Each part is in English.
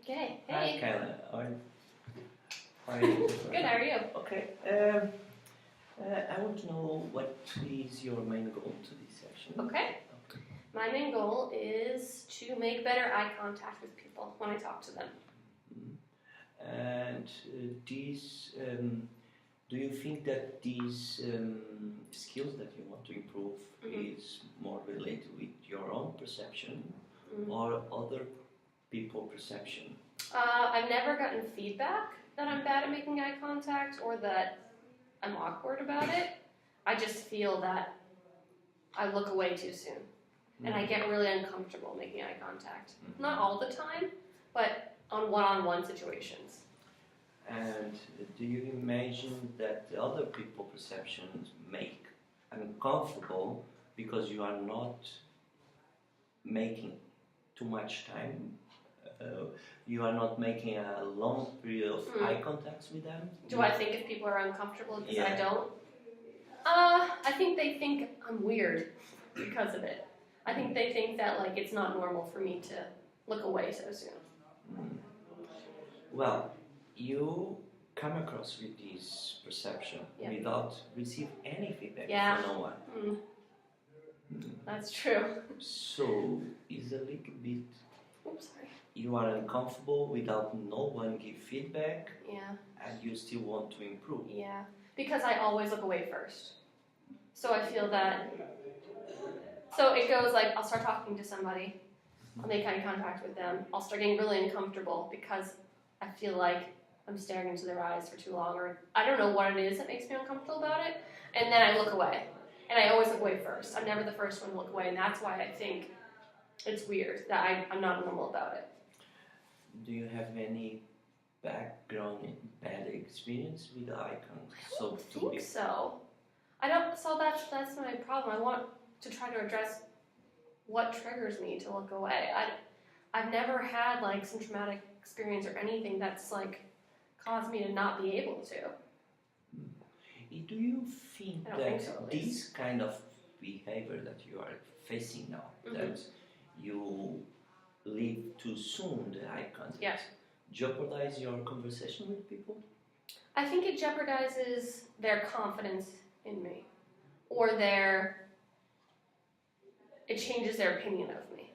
Okay. Hi, Hey. Kayla. How are you? Good. How are you? Okay. I want to know what is your main goal to this session. Okay. My main goal is to make better eye contact with people when I talk to them. And these, do you think that these skills that you want to improve is more related with your own perception or other people perception? I've never gotten feedback that I'm bad at making eye contact or that I'm awkward about it. I just feel that I look away too soon. And I get really uncomfortable making eye contact. Not all the time, but on one-on-one situations. And do you imagine that the other people perceptions make uncomfortable because you are not making too much time? You are not making a long period of eye contacts with them? Do I think if people are uncomfortable because I Yeah. don't? I think they think I'm weird because of it. I think they think that like it's not normal for me to look away so soon. Well, you come across with this perception without receiving any feedback from no one. That's true. So it's a little bit. Oops, sorry. You are uncomfortable without no one give feedback. Yeah. And you still want to improve. Yeah. Because I always look away first. So I feel that. So it goes like I'll start talking to somebody, I'll make eye contact with them, I'll start getting really uncomfortable because I feel like I'm staring into their eyes for too long, or I don't know what it is that makes me uncomfortable about it, and then I look away. And I always look away first. I'm never the first one to look away, and that's why I think it's weird that I'm not normal about it. Do you have any background in bad experience with eye contact? I don't think so. I don't. So that's my problem. I want to try to address what triggers me to look away. I've never had like some traumatic experience or anything that's like caused me to not be able to. Do you think I don't that think so, at least. this kind of behavior that you are facing now, that you leave too soon the eye contact, jeopardize your conversation with people? I think it jeopardizes their confidence in me, or it changes their opinion of me.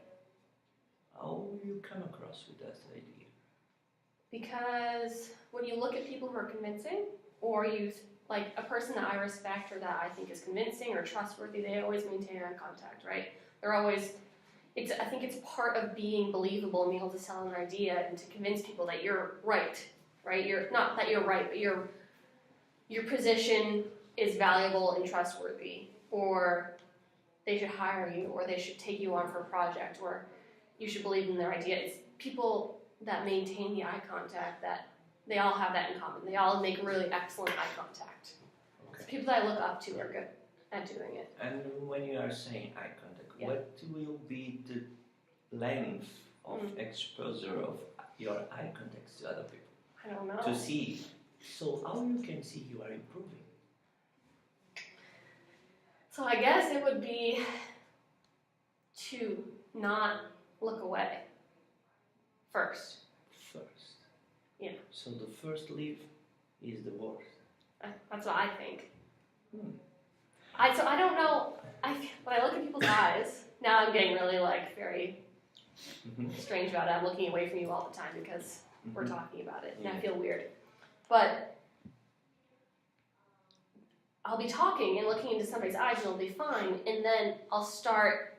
How will you come across with that idea? Because when you look at people who are convincing, or like a person that I respect or that I think is convincing or trustworthy, they always maintain eye contact, right? They're always, I think it's part of being believable and being able to sell an idea and to convince people that you're right? You're not that you're right, but your position is valuable and trustworthy, or they should hire you, or they should take you on for a project, or you should believe in their idea. It's people that maintain the eye contact that they all have that in common. They all make really excellent eye contact. Okay. So people that I look up to are good at doing it. And when you are saying eye contact, what will be the length of exposure of your eye contact to other people? I don't know. To see. So how you can see you are improving? So I guess it would be to not look away first. Yeah. So the first leave is the worst. That's what I think. So I don't know. When I look at people's eyes, now I'm getting really like very strange about it. I'm looking away from you all the time because we're talking about it, and I feel weird. But I'll be talking and looking into somebody's eyes, and it'll be fine, and then I'll start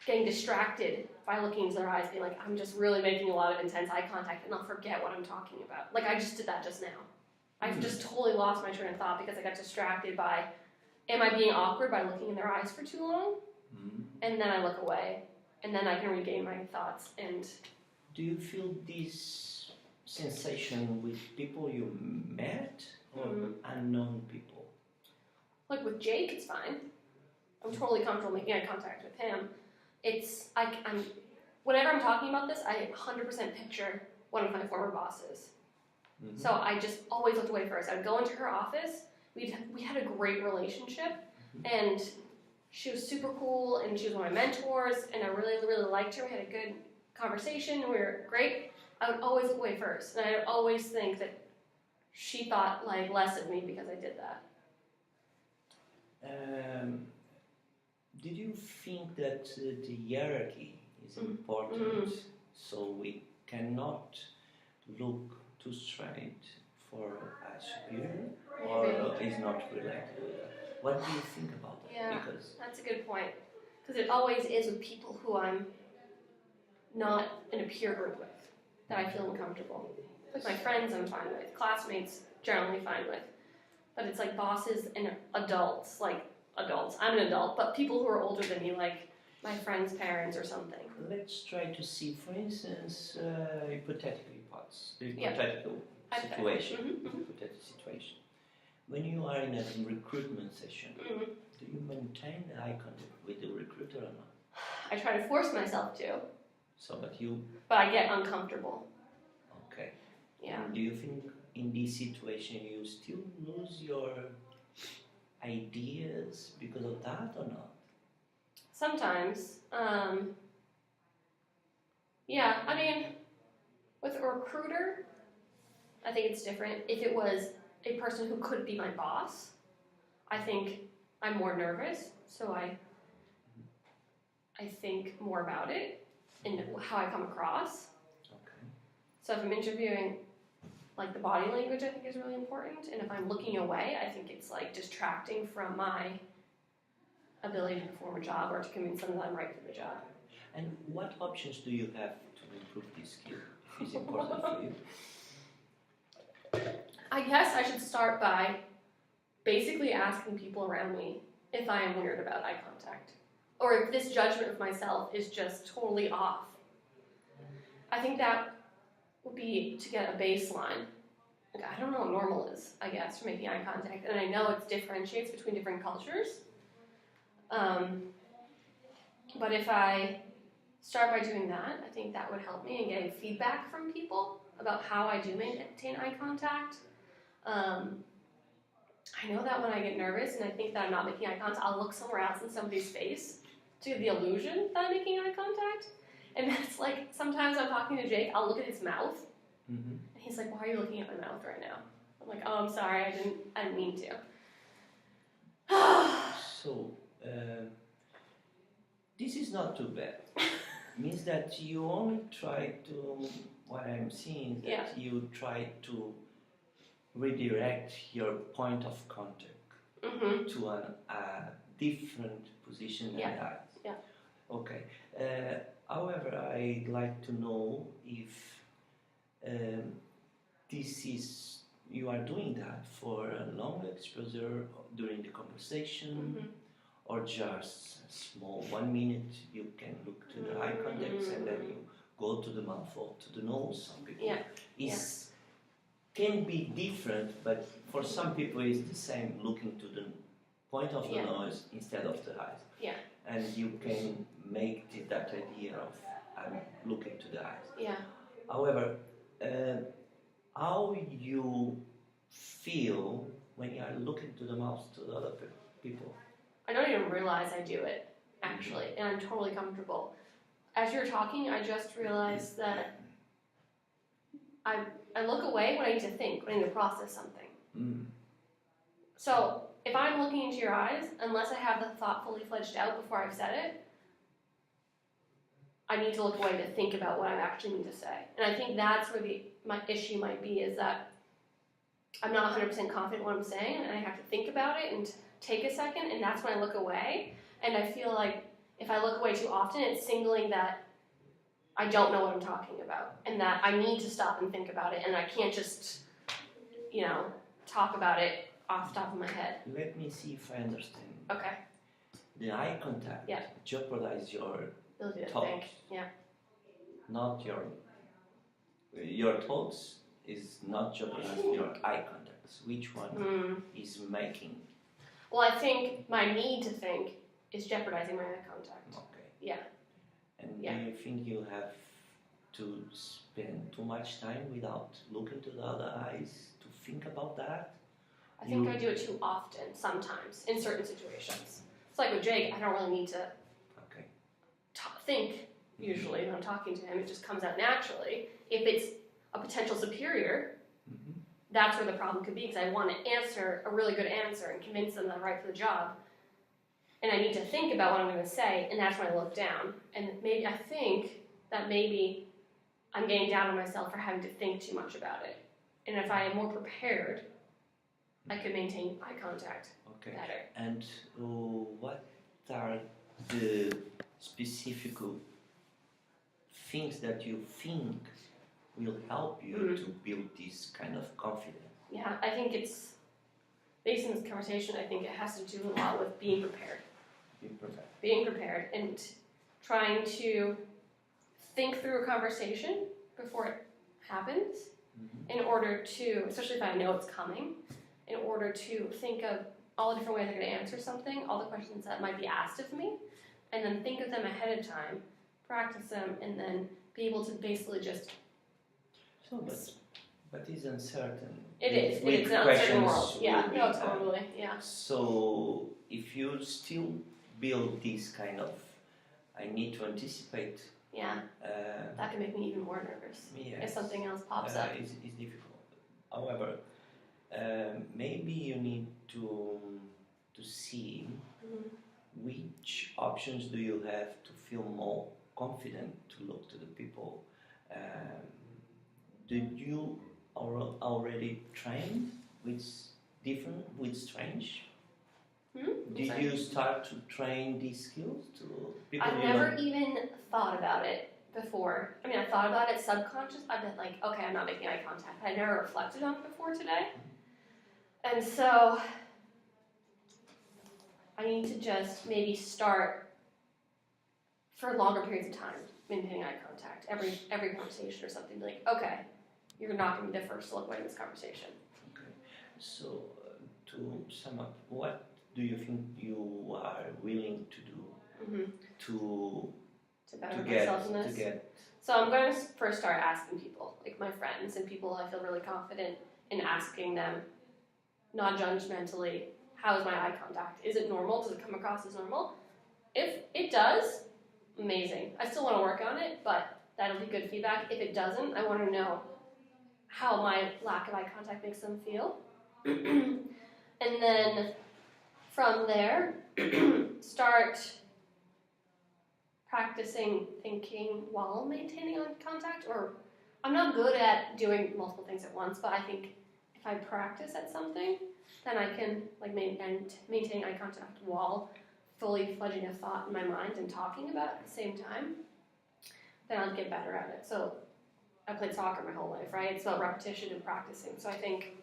getting distracted by looking into their eyes, being like, I'm just really making a lot of intense eye contact, and I'll forget what I'm talking about. Like I just did that just now. I've just totally lost my train of thought because I got distracted by, am I being awkward by looking in their eyes for too long? And then I look away, and then I can regain my thoughts. And do you feel this sensation with people you met or unknown people? Like with Jake, it's fine. I'm totally comfortable making eye contact with him. Whenever I'm talking about this, I 100% picture one of my former bosses. So I just always looked away first. I would go into her office. We had a great relationship, and she was super cool, and she was one of my mentors, and I really, really liked her. We had a good conversation, and we were great. I would always look away first, and I would always think that she thought like less of me because I did that. Did you think that the hierarchy is important, so we cannot look too straight for a superior, or is not related with that? What do you think about that? Yeah, Because that's a good point. Because it always is with people who I'm not in a peer group with, that I feel uncomfortable. Like my friends I'm fine with, classmates generally fine with. But it's like bosses and adults, I'm an adult, but people who are older than me, like my friends' parents or something. let's try to see, for instance, hypothetical Okay. situation. Hypothetical situation. When you are in a recruitment session, do you maintain the eye contact with the recruiter or not? I try to force myself to. So, But I get uncomfortable. okay. Yeah. And do you think in this situation you still lose your ideas because of that or not? Sometimes. Yeah, I mean, with a recruiter, I think it's different. If it was a person who could be my boss, I think I'm more nervous, so I think more about it and how I come across. Okay. So if I'm interviewing, like the body language I think is really important, and if I'm looking away, I think it's like distracting from my ability to perform a job or to convince them that I'm right for the job. And what options do you have to improve this skill? If it's important for you. I guess I should start by basically asking people around me if I am weird about eye contact, or if this judgment of myself is just totally off. I think that would be to get a baseline. Like, I don't know what normal is, I guess, for making eye contact, and I know it differentiates between different cultures. But if I start by doing that, I think that would help me in getting feedback from people about how I do maintain eye contact. I know that when I get nervous and I think that I'm not making eye contact, I'll look somewhere else in somebody's face to give the illusion that I'm making eye contact. And that's like, sometimes I'm talking to Jake, I'll look at his mouth, and he's like, why are you looking at my mouth right now? I'm like, oh, I'm sorry, I didn't mean to. So, this is not too bad. Means that you only try to, what I'm seeing, that you try to redirect your point of contact to a different position than that. Yeah. Okay. However, I'd like to know if you are doing that for a long exposure during the conversation, or just small 1 minute you can look to the eye contacts and then you go to the mouth or to the nose. Some people can be different, but for some people it's the same, looking to the point of the nose instead of the eyes. Yeah. And you can make that idea of I'm looking to the eyes. Yeah. However, how you feel when you are looking to the mouth to the other people? I don't even realize I do it, actually, and I'm totally comfortable. As you're talking, I just realized that I look away when I need to think, when I need to process something. So if I'm looking into your eyes, unless I have the thought fully fledged out before I've said it, I need to look away to think about what I actually need to say. And I think that's where my issue might be, is that I'm not 100% confident in what I'm saying, and I have to think about it and take a second, and that's when I look away. And I feel like if I look away too often, it's signaling that I don't know what I'm talking about, and that I need to stop and think about it, and I can't just, talk about it off the top of my head. Let me see if I understand. Okay. The eye contact jeopardizes your thoughts. Not your thoughts is not jeopardizing your eye contacts. Which one is making? Well, I think my need to think is jeopardizing my eye contact. Okay. Yeah. And do you think you have to spend too much time without looking to the other eyes to think about that? I think I do it too often, sometimes, in certain situations. It's like with Jake, I don't really need to think, usually, when I'm talking to him. It just comes out naturally. if it's a potential superior, that's where the problem could be, because I want to answer a really good answer and convince them that I'm right for the job. And I need to think about what I'm going to say, and that's when I look down. And maybe I think that maybe I'm getting down on myself for having to think too much about it. And if I am more prepared, I could maintain eye contact better. And what are the specific things that you think will help you to build this kind of confidence? Yeah, I think it's, based on this conversation, I think it has to do a lot with being prepared. Being prepared and trying to think through a conversation before it happens in order to, especially if I know it's coming, in order to think of all the different ways I'm going to answer something, all the questions that might be asked of me, and then think of them ahead of time, practice them, and then be able to basically just... But it's uncertain. It is. It's an uncertain world. Yeah, no, totally. Yeah. So if you still build this kind of, I need to anticipate. Yeah. That can make me even more nervous. Yes. If something else pops up. It's difficult. However, maybe you need to see which options do you have to feel more confident to look to the people. Did you already train with strange? Did you start to train these skills to people? I've never even thought about it before. I mean, I thought about it subconscious. I've been like, okay, I'm not making eye contact. I never reflected on it before today. And so I need to just maybe start for longer periods of time maintaining eye contact. Every conversation or something. Be like, okay, you're not going to be the first to look away in this conversation. Okay. So to sum up, what do you think you are willing to do to better myself in this? So I'm going to first start asking people, like my friends and people I feel really confident in asking them, non-judgmentally, how is my eye contact? Is it normal? Does it come across as normal? If it does, amazing. I still want to work on it, but that'll be good feedback. If it doesn't, I want to know how my lack of eye contact makes them feel. And then from there, start practicing thinking while maintaining eye contact. Or I'm not good at doing multiple things at once, but I think if I practice at something, then I can maintain eye contact while fully fledging a thought in my mind and talking about it at the same time. Then I'll get better at it. So I played soccer my whole life, right? It's about repetition and practicing. So I think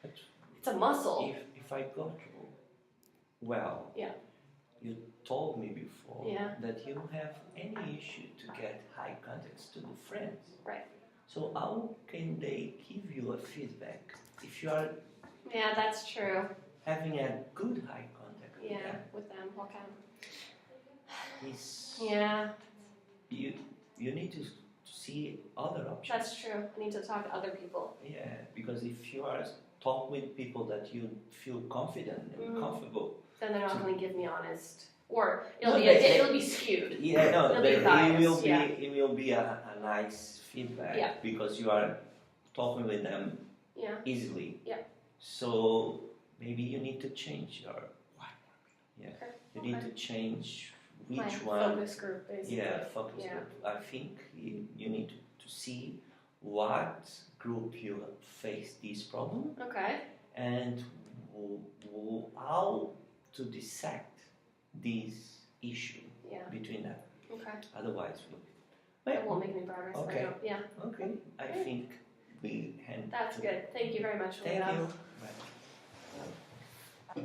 it's a muscle. If I got you well, you told me before that you have any issue to get eye contacts to the friends. Right. So how can they give you a feedback if you are? Yeah, that's true. Having a good eye contact. With them. Okay. You need to see other options. That's true. I need to talk to other people. Yeah, because if you are talk with people that you feel confident and comfortable, then they're not going to give me honest, or it'll be skewed. Yeah, no, it'll be biased, it will be a nice feedback because you are talking with them easily. Yeah. So maybe you need to change your you need to change which one. Focus group, basically. Yeah, focus group. I think you need to see what group you face this problem. Okay. And how to dissect this issue between them. Okay. Otherwise, it won't make any progress. Okay. Yeah. Okay. I think we can. That's good. Thank you very much. Thank you. Bye.